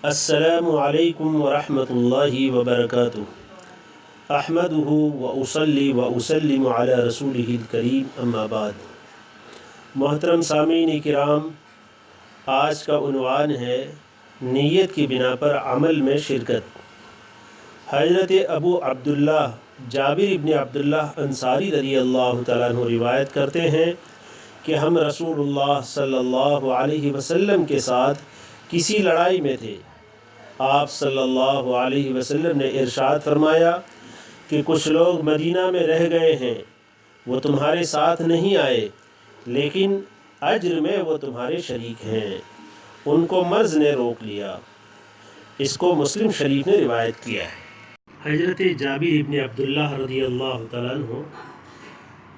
السلام علیکم ورحمۃ اللہ وبرکاتہ۔ احمدہ واصلی واسلم علی رسولہ الکریم، اما بعد۔ محترم سامعین کرام، آج کا عنوان ہے نیت کی بنا پر عمل میں شرکت۔ حضرت ابو عبداللہ جابر ابن عبداللہ انصاری رضی اللہ تعالیٰ عنہ روایت کرتے ہیں کہ ہم رسول اللہ صلی اللہ علیہ وسلم کے ساتھ کسی لڑائی میں تھے۔ آپ صلی اللہ علیہ وسلم نے ارشاد فرمایا کہ کچھ لوگ مدینہ میں رہ گئے ہیں، وہ تمہارے ساتھ نہیں آئے، لیکن اجر میں وہ تمہارے شریک ہیں۔ ان کو مرض نے روک لیا۔ اس کو مسلم شریف نے روایت کیا ہے۔ حضرت جابر ابن عبداللہ رضی اللہ تعالیٰ عنہ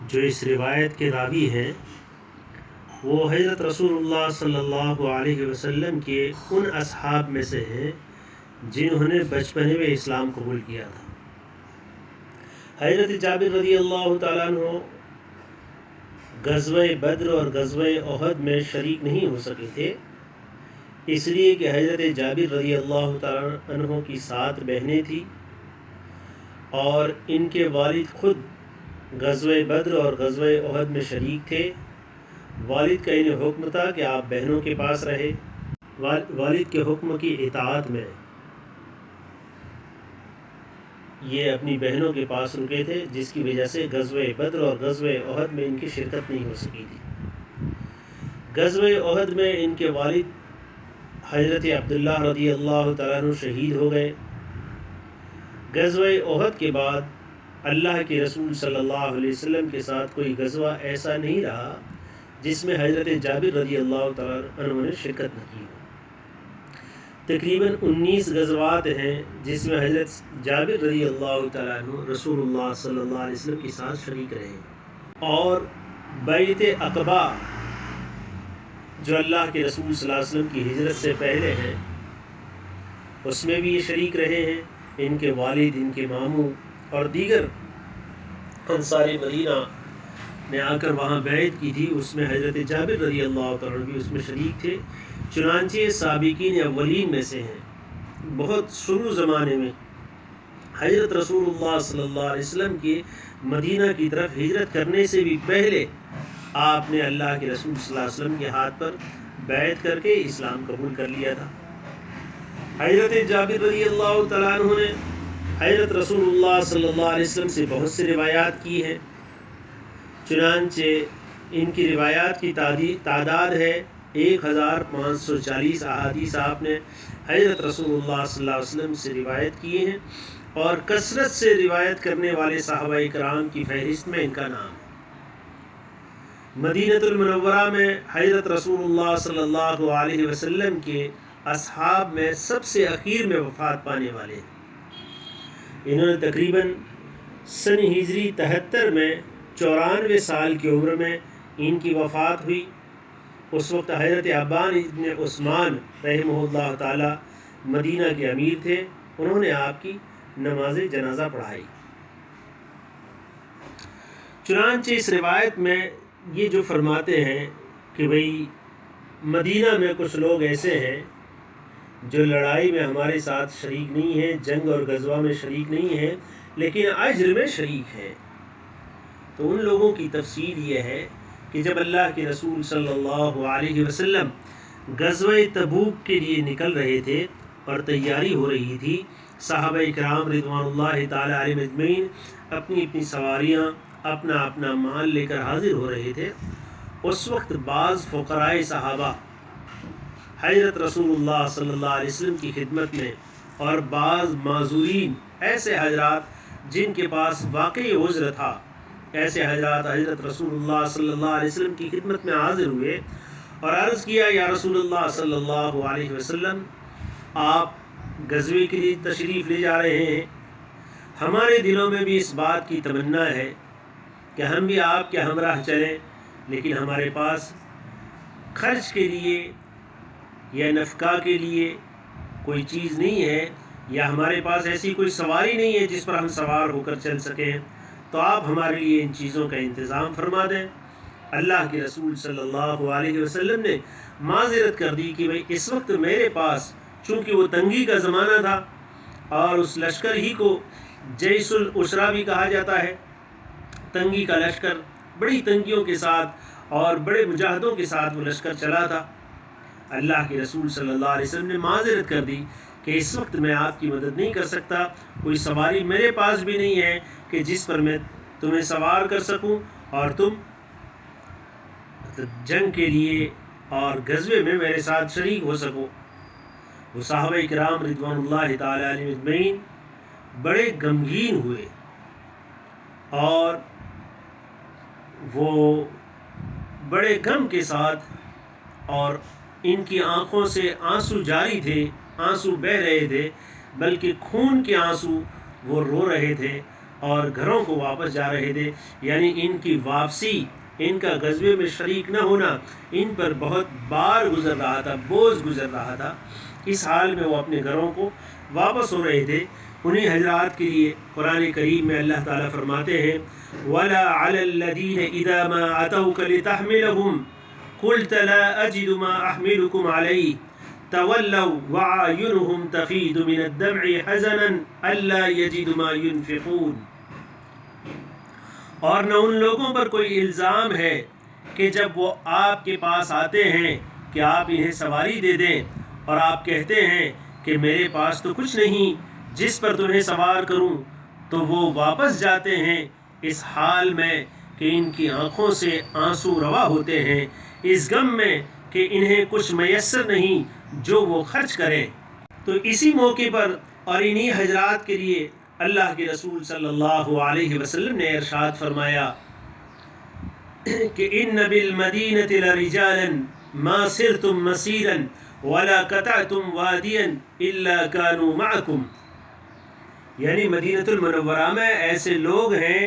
جو اس روایت کے راوی ہیں، وہ حضرت رسول اللہ صلی اللہ علیہ وسلم کے ان اصحاب میں سے ہیں جنہوں نے بچپنے میں اسلام قبول کیا تھا۔ حضرت جابر رضی اللہ تعالیٰ عنہ غزوہ بدر اور غزوہ احد میں شریک نہیں ہو سکے تھے، اس لیے کہ حضرت جابر رضی اللہ تعالیٰ عنہ کی 7 بہنیں تھیں اور ان کے والد خود غزوہ بدر اور غزوہ احد میں شریک تھے۔ والد کا انہیں حکم تھا کہ آپ بہنوں کے پاس رہے۔ والد کے حکم کی اطاعت میں یہ اپنی بہنوں کے پاس رکے تھے، جس کی وجہ سے غزوہ بدر اور غزوہ احد میں ان کی شرکت نہیں ہو سکی تھی۔ غزوہ احد میں ان کے والد حضرت عبداللہ رضی اللہ تعالیٰ عنہ شہید ہو گئے۔ غزوہ احد کے بعد اللہ کے رسول صلی اللہ علیہ وسلم کے ساتھ کوئی غزوہ ایسا نہیں رہا جس میں حضرت جابر رضی اللہ تعالیٰ عنہ نے شرکت نہ کی۔ تقریباً 19 غزوات ہیں جس میں حضرت جابر رضی اللہ تعالیٰ عنہ رسول اللہ صلی اللہ علیہ وسلم کے ساتھ شریک رہے ہیں، اور بیعت عقبہ جو اللہ کے رسول صلی اللہ علیہ وسلم کی ہجرت سے پہلے ہیں، اس میں بھی یہ شریک رہے ہیں۔ ان کے والد، ان کے ماموں اور دیگر انصار مدینہ نے آ کر وہاں بیعت کی تھی، اس میں حضرت جابر رضی اللہ تعالیٰ عنہ بھی اس میں شریک تھے۔ چنانچہ سابقین اولین میں سے ہیں۔ بہت شروع زمانے میں حضرت رسول اللہ صلی اللہ علیہ وسلم کے مدینہ کی طرف ہجرت کرنے سے بھی پہلے آپ نے اللہ کے رسول صلی اللہ علیہ وسلم کے ہاتھ پر بیعت کر کے اسلام قبول کر لیا تھا۔ حضرت جابر رضی اللہ تعالیٰ عنہ نے حضرت رسول اللہ صلی اللہ علیہ وسلم سے بہت سی روایات کی ہیں، چنانچہ ان کی روایات کی تعداد ہے 1540 احادیث آپ نے حضرت رسول اللہ صلی اللہ علیہ وسلم سے روایت کیے ہیں، اور کثرت سے روایت کرنے والے صحابہ کرام کی فہرست میں ان کا نام ہے۔ مدینہ المنورہ میں حضرت رسول اللہ صلی اللہ علیہ وسلم کے اصحاب میں سب سے اخیر میں وفات پانے والے ہیں۔ انہوں نے تقریباً سن ہجری 73 میں 94 سال کی عمر میں ان کی وفات ہوئی۔ اس وقت حضرت عبان ابن عثمان رحمہ اللہ تعالی مدینہ کے امیر تھے۔ انہوں نے آپ کی نماز جنازہ پڑھائی۔ چنانچہ اس روایت میں یہ جو فرماتے ہیں کہ بھئی مدینہ میں کچھ لوگ ایسے ہیں جو لڑائی میں ہمارے ساتھ شریک نہیں ہیں، جنگ اور غزوہ میں شریک نہیں ہیں، لیکن اجر میں شریک ہیں، تو ان لوگوں کی تفسیر یہ ہے کہ جب اللہ کے رسول صلی اللہ علیہ وسلم غزوہ تبوک کے لیے نکل رہے تھے اور تیاری ہو رہی تھی، صحابہ کرام رضوان اللہ تعالی علیہم اجمعین اپنی اپنی سواریاں، اپنا اپنا مال لے کر حاضر ہو رہے تھے، اس وقت بعض فقراء صحابہ حضرت رسول اللہ صلی اللہ علیہ وسلم کی خدمت میں، اور بعض معذورین ایسے حضرات جن کے پاس واقعی عذر تھا، ایسے حضرات حضرت رسول اللہ صلی اللہ علیہ وسلم کی خدمت میں حاضر ہوئے اور عرض کیا، یا رسول اللہ صلی اللہ علیہ وسلم، آپ غزوے کے لیے تشریف لے جا رہے ہیں، ہمارے دلوں میں بھی اس بات کی تمنا ہے کہ ہم بھی آپ کے ہمراہ چلیں، لیکن ہمارے پاس خرچ کے لیے یا نفقہ کے لیے کوئی چیز نہیں ہے، یا ہمارے پاس ایسی کوئی سواری نہیں ہے جس پر ہم سوار ہو کر چل سکیں، تو آپ ہمارے لیے ان چیزوں کا انتظام فرما دیں۔ اللہ کے رسول صلی اللہ علیہ وسلم نے معذرت کر دی کہ بھئی اس وقت میرے پاس چونکہ وہ تنگی کا زمانہ تھا اور اس لشکر ہی کو جیش العسرہ بھی کہا جاتا ہے، تنگی کا لشکر، بڑی تنگیوں کے ساتھ اور بڑے مجاہدوں کے ساتھ وہ لشکر چلا تھا۔ اللہ کے رسول صلی اللہ علیہ وسلم نے معذرت کر دی کہ اس وقت میں آپ کی مدد نہیں کر سکتا، کوئی سواری میرے پاس بھی نہیں ہے کہ جس پر میں تمہیں سوار کر سکوں اور تم جنگ کے لیے اور غزوے میں میرے ساتھ شریک ہو سکو۔ وہ صحابہ کرام رضوان اللہ تعالی علیہم اجمعین بڑے غمگین ہوئے اور وہ بڑے غم کے ساتھ، اور ان کی آنکھوں سے آنسو جاری تھے، آنسو بہہ رہے تھے، بلکہ خون کے آنسو وہ رو رہے تھے اور گھروں کو واپس جا رہے تھے، یعنی ان کی واپسی، ان کا غزوے میں شریک نہ ہونا ان پر بہت بار گزر رہا تھا، بوجھ گزر رہا تھا۔ اس حال میں وہ اپنے گھروں کو واپس ہو رہے تھے۔ انہیں حضرات کے لیے قرآن کریم میں اللہ تعالیٰ فرماتے ہیں وَلَا عَلَى الَّذِينَ إِذَا مَا أَتَوْكَ لِتَحْمِلَهُمْ قُلْتَ لَا أَجِدُ مَا أَحْمِلُكُمْ عَلَيْهِ تَوَلَّوْا وَأَعْيُنُهُمْ تَفِيضُ مِنَ الدَّمْعِ حَزَنًا أَلَّا يَجِدُوا مَا يُنْفِقُونَ۔ اور نہ ان لوگوں پر کوئی الزام ہے کہ جب وہ آپ کے پاس آتے ہیں کہ آپ انہیں سواری دے دیں اور آپ کہتے ہیں کہ میرے پاس تو کچھ نہیں جس پر تمہیں سوار کروں، تو وہ واپس جاتے ہیں اس حال میں کہ ان کی آنکھوں سے آنسو روا ہوتے ہیں، اس غم میں کہ انہیں کچھ میسر نہیں جو وہ خرچ کریں۔ تو اسی موقع پر اور انہی حضرات کے لیے اللہ کے رسول صلی اللہ علیہ وسلم نے ارشاد فرمایا کہ ان بالمدینۃ لرجالا ما سرتم مسیرا ولا قطعتم وادیا الا كانوا معكم، یعنی مدینۃ المنورہ میں ایسے لوگ ہیں،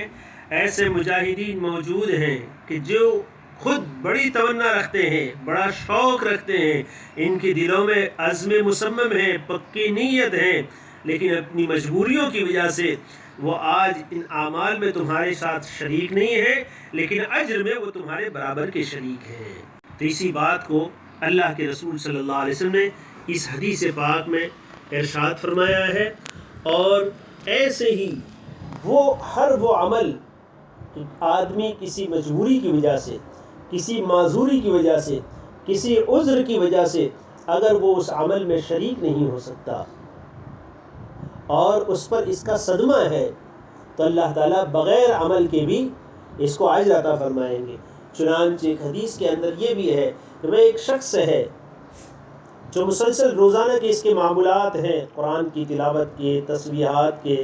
ایسے مجاہدین موجود ہیں کہ جو خود بڑی تمنا رکھتے ہیں، بڑا شوق رکھتے ہیں، ان کے دلوں میں عزم مصمم ہے، پکی نیت ہے، لیکن اپنی مجبوریوں کی وجہ سے وہ آج ان اعمال میں تمہارے ساتھ شریک نہیں ہے، لیکن اجر میں وہ تمہارے برابر کے شریک ہیں۔ تو اسی بات کو اللہ کے رسول صلی اللہ علیہ وسلم نے اس حدیث پاک میں ارشاد فرمایا ہے۔ اور ایسے ہی ہر وہ عمل آدمی کسی مجبوری کی وجہ سے، کسی معذوری کی وجہ سے، کسی عذر کی وجہ سے اگر وہ اس عمل میں شریک نہیں ہو سکتا اور اس پر اس کا صدمہ ہے، تو اللہ تعالیٰ بغیر عمل کے بھی اس کو اجر عطا فرمائیں گے۔ چنانچہ ایک حدیث کے اندر یہ بھی ہے کہ وہ ایک شخص ہے جو مسلسل روزانہ کے اس کے معمولات ہیں، قرآن کی تلاوت کے، تسبیحات کے،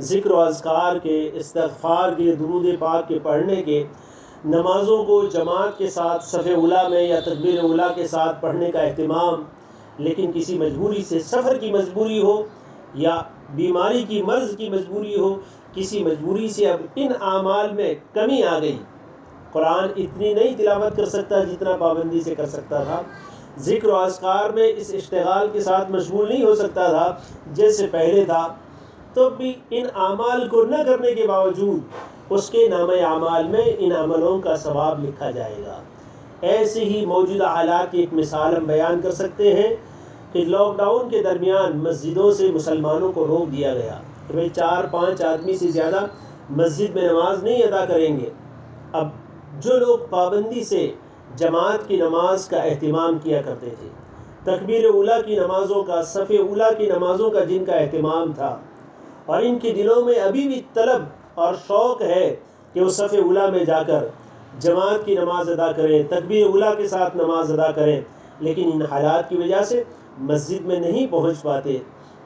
ذکر و اذکار کے، استغفار کے، درود پاک کے پڑھنے کے، نمازوں کو جماعت کے ساتھ صف اولیٰ میں یا تکبیر اولیٰ کے ساتھ پڑھنے کا اہتمام، لیکن کسی مجبوری سے، سفر کی مجبوری ہو یا بیماری کی، مرض کی مجبوری ہو، کسی مجبوری سے اب ان اعمال میں کمی آ گئی، قرآن اتنی نہیں تلاوت کر سکتا جتنا پابندی سے کر سکتا تھا، ذکر و اذکار میں اس اشتغال کے ساتھ مشغول نہیں ہو سکتا تھا جیسے پہلے تھا، تو بھی ان اعمال کو نہ کرنے کے باوجود اس کے نام اعمال میں ان عملوں کا ثواب لکھا جائے گا۔ ایسے ہی موجودہ حالات کی ایک مثال ہم بیان کر سکتے ہیں کہ لاک ڈاؤن کے درمیان مسجدوں سے مسلمانوں کو روک دیا گیا کہ بھئی 4-5 آدمی سے زیادہ مسجد میں نماز نہیں ادا کریں گے۔ اب جو لوگ پابندی سے جماعت کی نماز کا اہتمام کیا کرتے تھے، تکبیر اولیٰ کی نمازوں کا، صف اولیٰ کی نمازوں کا جن کا اہتمام تھا، اور ان کے دلوں میں ابھی بھی طلب اور شوق ہے کہ وہ صف اولیٰ میں جا کر جماعت کی نماز ادا کریں، تکبیر اولیٰ کے ساتھ نماز ادا کریں، لیکن ان حالات کی وجہ سے مسجد میں نہیں پہنچ پاتے،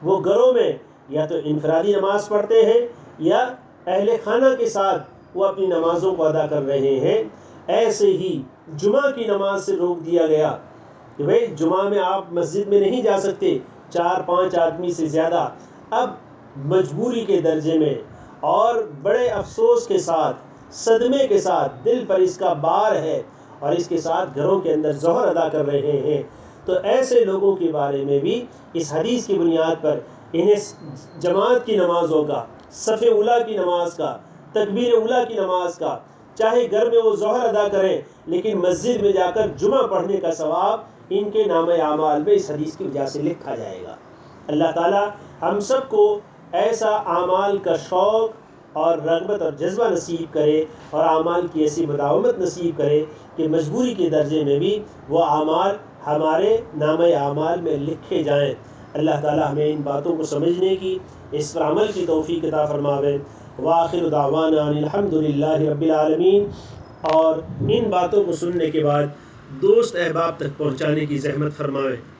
وہ گھروں میں یا تو انفرادی نماز پڑھتے ہیں یا اہل خانہ کے ساتھ وہ اپنی نمازوں کو ادا کر رہے ہیں۔ ایسے ہی جمعہ کی نماز سے روک دیا گیا کہ بھئی جمعہ میں آپ مسجد میں نہیں جا سکتے 4-5 آدمی سے زیادہ۔ اب مجبوری کے درجے میں اور بڑے افسوس کے ساتھ، صدمے کے ساتھ، دل پر اس کا بار ہے اور اس کے ساتھ گھروں کے اندر ظہر ادا کر رہے ہیں، تو ایسے لوگوں کے بارے میں بھی اس حدیث کی بنیاد پر انہیں جماعت کی نمازوں کا، صف اولیٰ کی نماز کا، تکبیر اولیٰ کی نماز کا، چاہے گھر میں وہ ظہر ادا کریں لیکن مسجد میں جا کر جمعہ پڑھنے کا ثواب ان کے نام اعمال میں اس حدیث کی وجہ سے لکھا جائے گا۔ اللہ تعالی ہم سب کو ایسا اعمال کا شوق اور رغبت اور جذبہ نصیب کرے اور اعمال کی ایسی مداومت نصیب کرے کہ مجبوری کے درجے میں بھی وہ اعمال ہمارے نام اعمال میں لکھے جائیں۔ اللہ تعالی ہمیں ان باتوں کو سمجھنے کی، اس پر عمل کی توفیق عطا فرماوے۔ وآخر دعوانا ان الحمد للہ رب العالمین۔ اور ان باتوں کو سننے کے بعد دوست احباب تک پہنچانے کی زحمت فرمائیں۔